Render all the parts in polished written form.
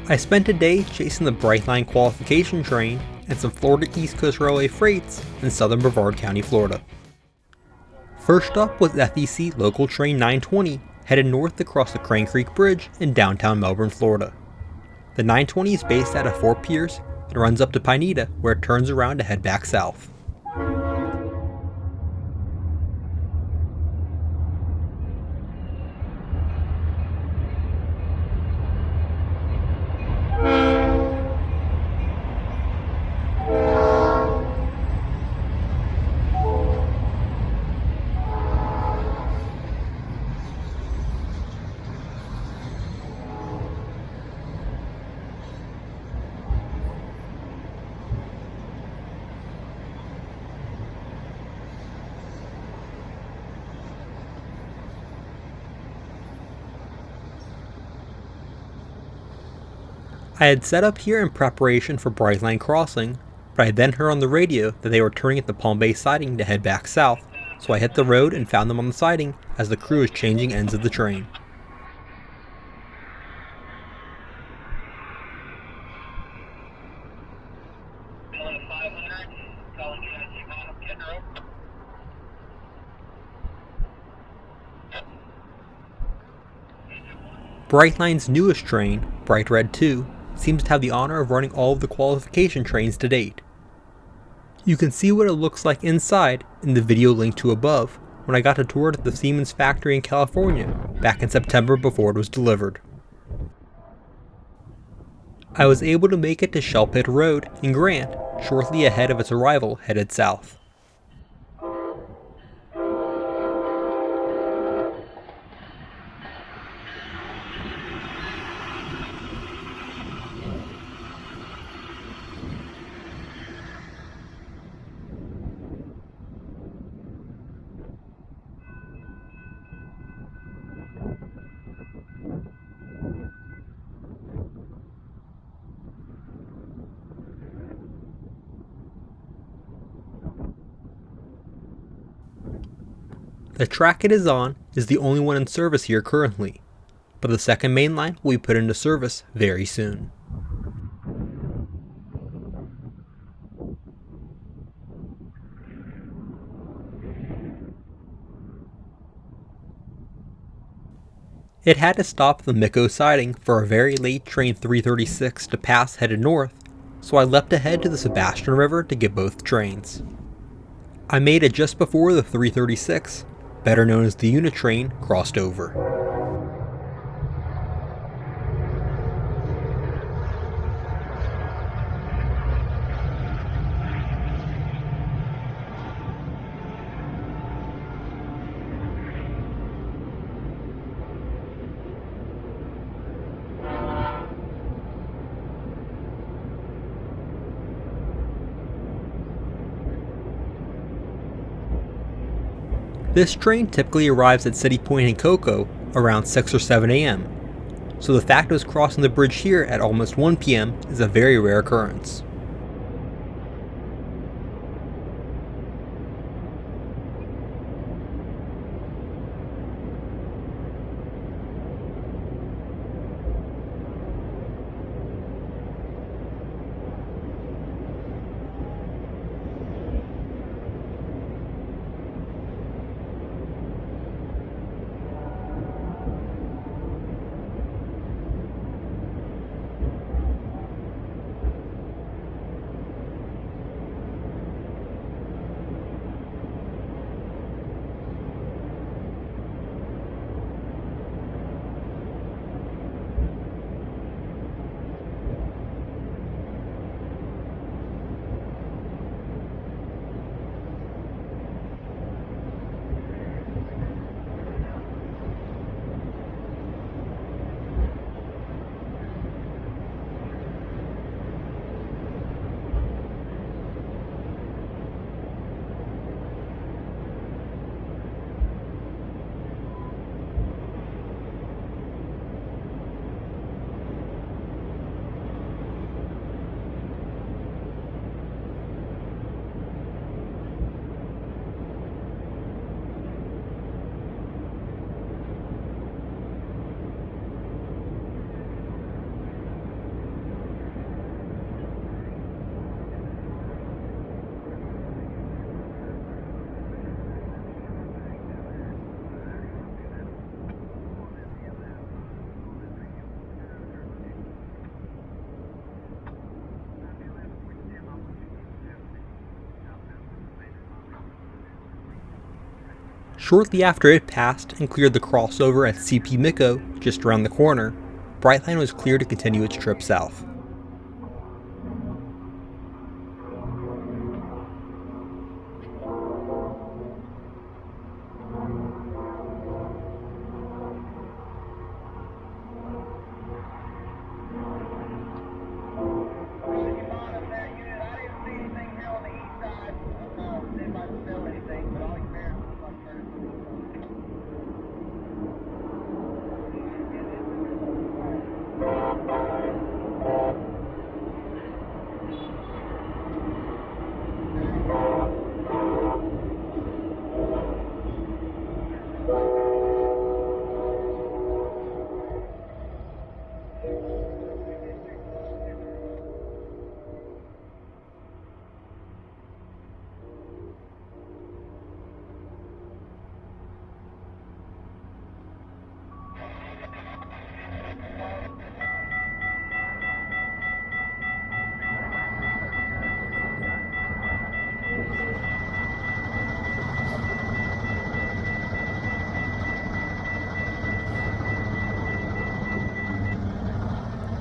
I spent a day chasing the Brightline qualification train and some Florida East Coast Railway freights in Southern Brevard County, Florida. First up was FEC Local Train 920, headed north across the Crane Creek Bridge in downtown Melbourne, Florida. The 920 is based out of Fort Pierce and runs up to Pineda, where it turns around to head back south. I had set up here in preparation for Brightline crossing, but I then heard on the radio that they were turning at the Palm Bay siding to head back south, so I hit the road and found them on the siding as the crew was changing ends of the train. Brightline's newest train, BrightRed 2, seems to have the honor of running all of the qualification trains to date. You can see what it looks like inside in the video linked to above when I got a tour at the Siemens factory in California back in September before it was delivered. I was able to make it to Shell Pit Road in Grant shortly ahead of its arrival headed south. The track it is on is the only one in service here currently, but the second main line will be put into service very soon. It had to stop at the Miko siding for a very late train 336 to pass headed north, so I leapt ahead to the Sebastian River to get both trains. I made it just before the 336, better known as the unit train, crossed over. This train typically arrives at City Point in Cocoa around 6 or 7 a.m., so the fact it was crossing the bridge here at almost 1 p.m. is a very rare occurrence. Shortly after it passed and cleared the crossover at CP Miko, just around the corner, Brightline was clear to continue its trip south.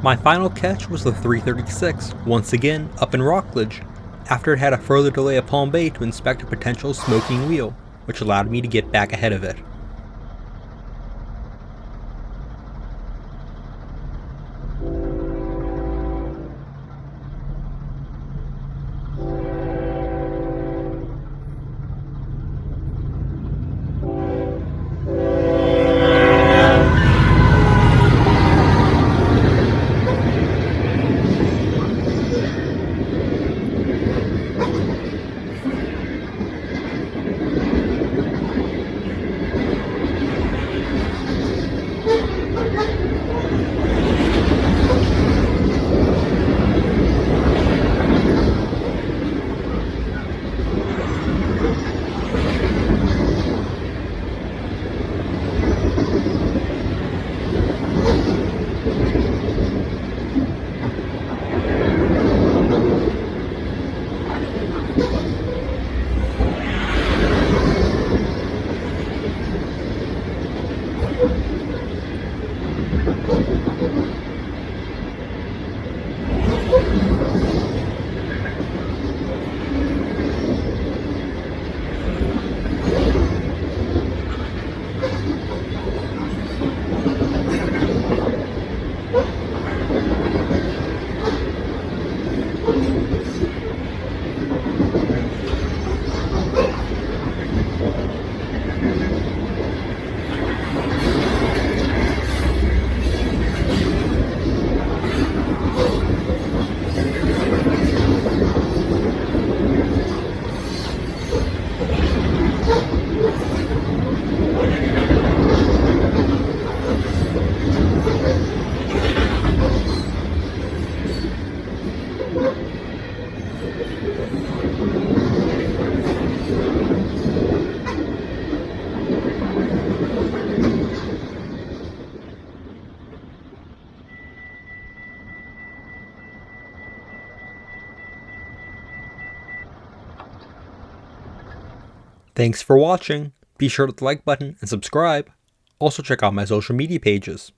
My final catch was the 336, once again up in Rockledge, after it had a further delay at Palm Bay to inspect a potential smoking wheel, which allowed me to get back ahead of it. Thanks for watching. Be sure to hit the like button and subscribe. Also check out my social media pages.